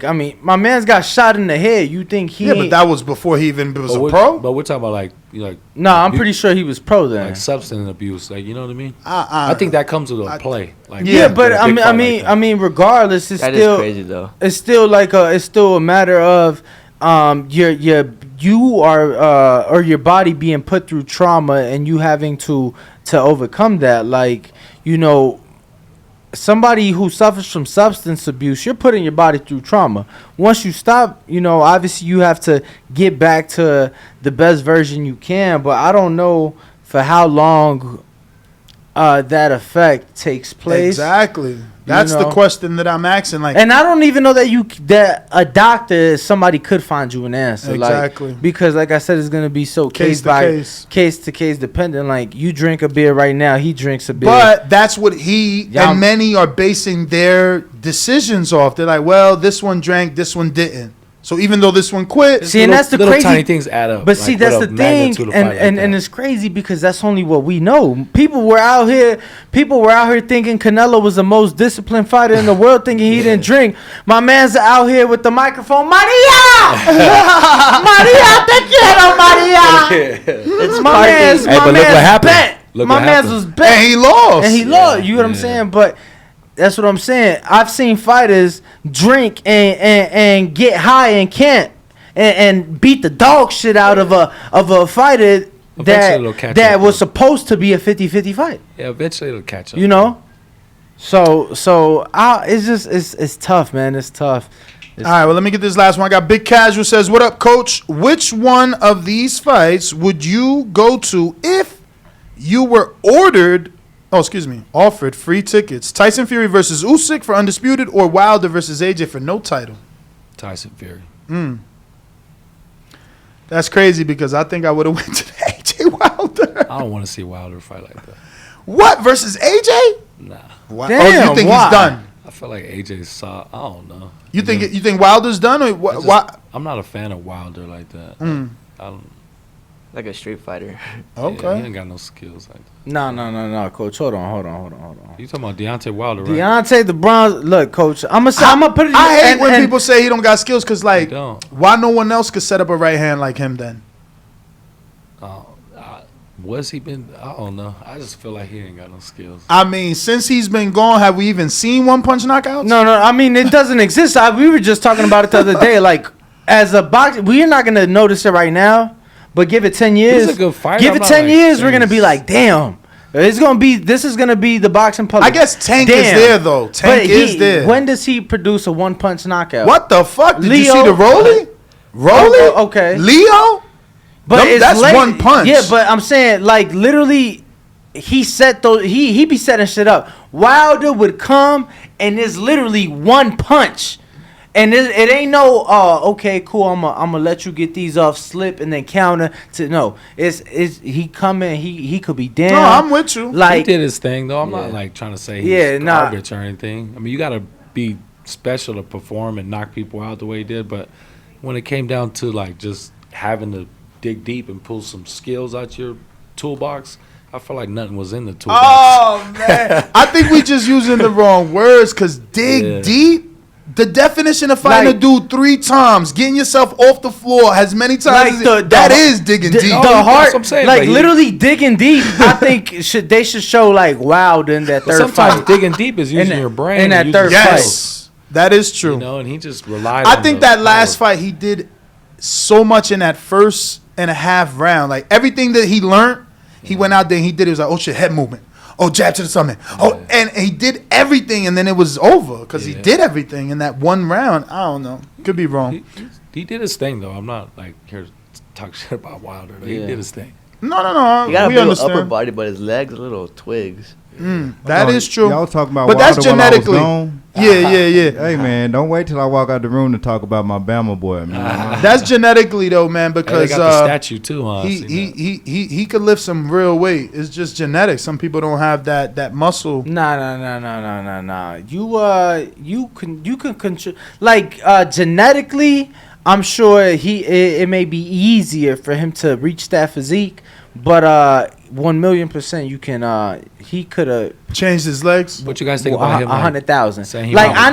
I mean, my man's got shot in the head. You think he? Yeah, but that was before he even was a pro. But we're talking about like No, I'm pretty sure he was pro then. Like substance abuse, like you know what I mean. I think that comes with a play. Like yeah, but I mean, regardless, it's That still is crazy though. It's still a matter of you are or your body being put through trauma and you having to overcome that. Like, you know, somebody who suffers from substance abuse, you're putting your body through trauma. Once you stop, you know, obviously you have to get back to the best version you can, but I don't know for how long that effect takes place. Exactly. That's the question that I'm asking. Like, and I don't even know that a doctor, somebody could find you an answer. Exactly. Like, because, like I said, it's gonna be so case to case dependent. Like, you drink a beer right now, he drinks a beer. But that's what and many are basing their decisions off. They're like, well, this one drank, this one didn't. So even though this one quit, and that's the crazy tiny things add up. But see, that's the thing, and it's crazy because that's only what we know. People were out here thinking Canelo was the most disciplined fighter in the world, thinking he didn't drink. My man's out here with the microphone, Maria, Maria, te quiero, Maria. It's my man's. Hey, but look what happened. My man's was bet, and he lost. You know what I'm saying? But that's what I'm saying. I've seen fighters drink and get high and can't and beat the dog shit out of a fighter that was supposed to be a 50-50 fight. Yeah, eventually it'll catch up. You know? So it's just it's tough, man. It's tough. All right, well, let me get this last one. I got Big Casual says, "What up, coach? Which one of these fights would you go to if you were offered free tickets? Tyson Fury versus Usyk for undisputed, or Wilder versus AJ for no title?" Tyson Fury. That's crazy because I think I would have went to the AJ Wilder. I don't want to see Wilder fight like that. What, versus AJ? Nah. Wow. Damn, you think why? he's done? I feel like AJ's soft. I don't know. You think Wilder's done? Or why? I'm not a fan of Wilder like that. I don't. Like a street fighter. Okay. Yeah, he ain't got no skills like that. No, coach. Hold on. You talking about Deontay Wilder, right? Deontay the Bronze. Look, coach. I'm gonna put it. I hate when people say he don't got skills because, like, don't. why no one else could set up a right hand like him then? What's he been? I don't know. I just feel like he ain't got no skills. I mean, since he's been gone, have we even seen one punch knockouts? No. I mean, it doesn't exist. We were just talking about it the other day. Like, as a boxer, we're not gonna notice it right now. But give it 10 years. He's a good fighter. Give it 10 years, we're gonna be like, damn. This is gonna be the boxing public. I guess Tank is there though. Tank is there. When does he produce a one punch knockout? What the fuck? Did you see the Rolly? Okay. Leo? But that's one punch. Yeah, but I'm saying, like, literally, he set those. He be setting shit up. Wilder would come and it's literally one punch. And it ain't no, okay, cool, I'm gonna let you get these off slip and then counter to no. It's he coming, he could be down. No, I'm with you. Like, he did his thing though. I'm not like trying to say he's garbage or anything. I mean, you gotta be special to perform and knock people out the way he did, but when it came down to like just having to dig deep and pull some skills out your toolbox, I feel like nothing was in the toolbox. Oh man. I think we just using the wrong words because dig deep. The definition of fighting a dude 3 times, getting yourself off the floor as many times that is digging deep. The heart, I'm saying, like literally digging deep. I think they should show like Wilder in that third sometimes fight. Digging deep is using your brain in that third fight. Yes, that is true. You know, and he just relied. I think that last fight he did so much in that first and a half round. Like everything that he learned, he went out there and he did. It was like, oh shit, head movement. Oh, jab to the stomach. Oh, and he did everything, and then it was over because he did everything in that one round. I don't know. Could be wrong. He did his thing, though. I'm not like here to talk shit about Wilder. He did his thing. No. He got a we little understand. upper body, but his legs are little twigs. That is true. Y'all talking about But that's Wilder while I was genetically. gone? Yeah. Hey man, don't wait till I walk out the room to talk about my Bama boy, man. That's genetically though, man, Hey, because they got the statue too, huh? he could lift some real weight. It's just genetics. Some people don't have that muscle. Nah. You can control, like, genetically. I'm sure it may be easier for him to reach that physique, but 1,000,000% you can. He could have Changed his legs. What you guys think about him? 100,000. saying he Like, probably-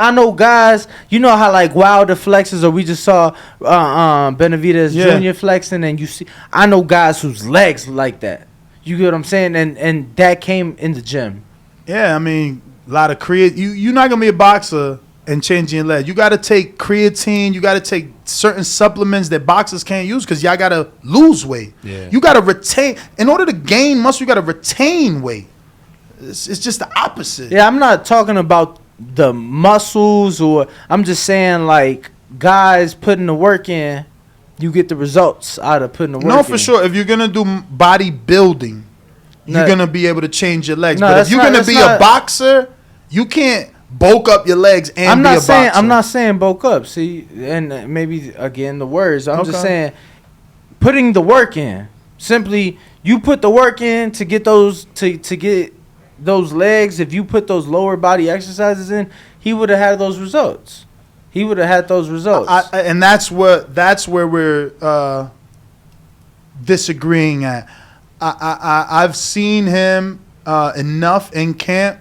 I know guys. You know how like Wilder flexes, or we just saw Benavidez Jr. flexing, and you see. I know guys whose legs like that. You get what I'm saying? And that came in the gym. Yeah, I mean, a lot of you're not gonna be a boxer and changing your leg. You got to take creatine. You got to take certain supplements that boxers can't use because y'all got to lose weight. Yeah. You got to retain. In order to gain muscle, you got to retain weight. It's just the opposite. Yeah, I'm not talking about the muscles, or I'm just saying like guys putting the work in, you get the results out of putting the work in. No, for sure. If you're gonna do bodybuilding, you're gonna be able to change your legs. No, but if that's you're not- gonna that's be not- a boxer, you can't bulk up your legs and I'm be not a saying boxer. I'm not saying bulk up. See, and maybe again the words. I'm just Okay. saying putting the work in. Simply, you put the work in to get those to get those legs. If you put those lower body exercises in, he would have had those results. He would have had those results. And that's where we're disagreeing at. I've seen him enough in camp.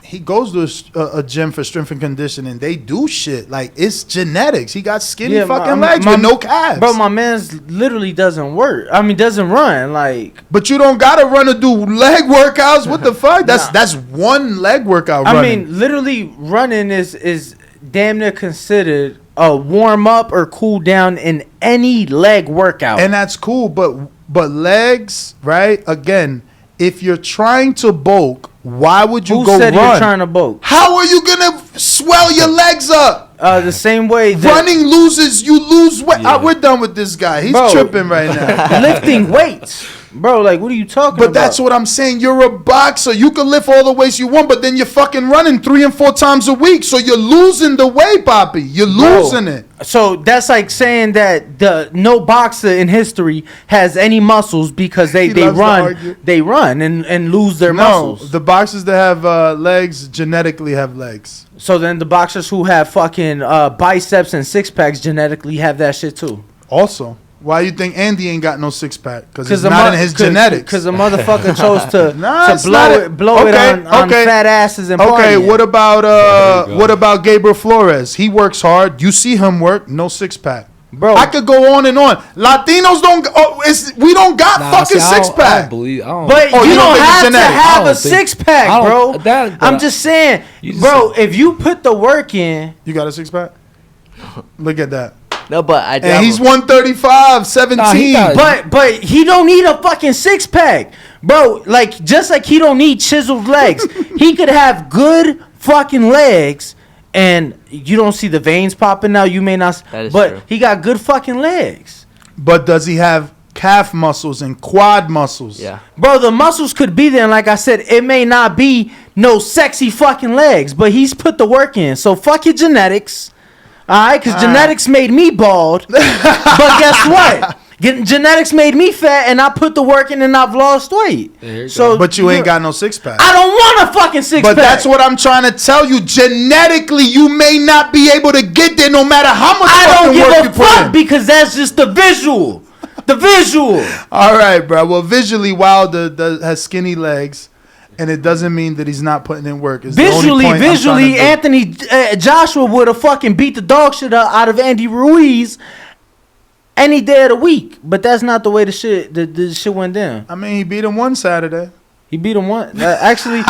He goes to a gym for strength and conditioning. They do shit like it's genetics. He got skinny fucking legs with no calves. Bro, my man's literally doesn't work. I mean, doesn't run like. But you don't gotta run to do leg workouts. What the fuck? That's one leg workout. I Running. mean, literally running is damn near considered a warm up or cool down in any leg workout. And that's cool, but legs, right? Again, if you're trying to bulk, why would you Who go said run? you're trying to bulk? How are you gonna swell your legs up? The same way that Running loses, you lose weight. Yeah. We're done with this guy. He's Bro. tripping right now. lifting weights, bro. Like, what are you talking But about? that's what I'm saying. You're a boxer. You can lift all the weights you want, but then you're fucking running 3 and 4 times a week. So you're losing the weight, Poppy. You're losing it. So that's like saying that no boxer in history has any muscles because they He loves to run and lose their No, muscles. the boxers that have legs genetically have legs. So then the boxers who have fucking biceps and six packs genetically have that shit too. Also, why you think Andy ain't got no six pack? Because it's the not mo- in his genetics. Because the motherfucker chose to, Nah, it's to not blow it okay, on okay. fat asses and Okay, partying. what about There you go. what about Gabriel Flores? He works hard. You see him work. No six pack. Bro, I could go on and on. Latinos don't. We don't got fucking see, I six don't- I don't pack. believe. I don't, But Oh, you you don't don't think it's have to genetic? I have don't a think- six pack, I bro. don't- that- I'm just saying, You just bro. If you put the work in, You got a six pack? Look at that. No, but I And he's 135, 17. Nah, he got- but he don't need a fucking six pack, bro. Like, just like he don't need chiseled legs, he could have good fucking legs, and you don't see the veins popping out. You may not, That is but true. he got good fucking legs, But does he have calf muscles and quad muscles? Yeah. bro. The muscles could be there, and like I said, it may not be no sexy fucking legs, but he's put the work in. So fuck your genetics. All right, because genetics made me bald. But guess what? Genetics made me fat, and I put the work in, and I've lost weight. There you So, But you ain't got no six pack. I don't want a fucking six But pack. that's what I'm trying to tell you. Genetically, you may not be able to get there no matter how much I don't fucking work you give a put fuck in. because that's just the visual. The visual. All right, bro. Well, visually, Wilder has skinny legs, and it doesn't mean that he's not putting in work. It's the only point I'm trying to do. Anthony Joshua would have fucking beat the dog shit out of Andy Ruiz any day of the week. But that's not the way the shit went down. I mean, he beat him one Saturday. He beat him one. Actually,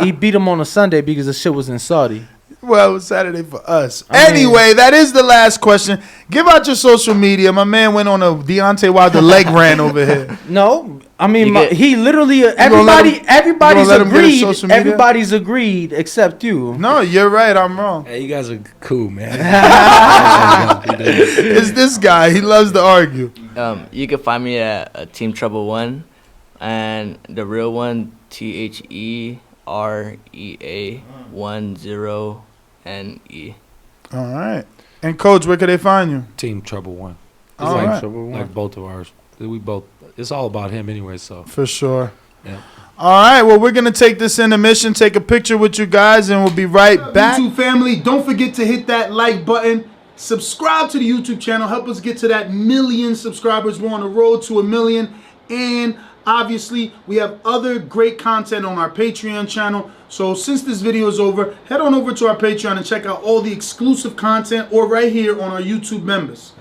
he beat him on a Sunday because the shit was in Saudi. Well, it was Saturday for us. I mean- Anyway, that is the last question. Give out your social media. My man went on a Deontay Wilder leg rant over here. No, I mean You get- he literally gonna let everybody him- everybody's you gonna let him get his agreed. social media? Everybody's agreed except you. No, you're right. I'm wrong. Hey, you guys are cool, man. It's this guy. He loves to argue. You can find me at Team Trouble 1 And the real one, TheRea 10NE. All right. And Coach, where could they find you? Team Trouble One. It's All like, right. like both of ours. We both. It's all about him anyway. So For sure. yeah. All right, well, we're going to take this intermission, take a picture with you guys, and we'll be right back. YouTube family, don't forget to hit that like button. Subscribe to the YouTube channel. Help us get to that 1 million subscribers. We're on the road to 1 million. And obviously, we have other great content on our Patreon channel. So since this video is over, head on over to our Patreon and check out all the exclusive content or right here on our YouTube members.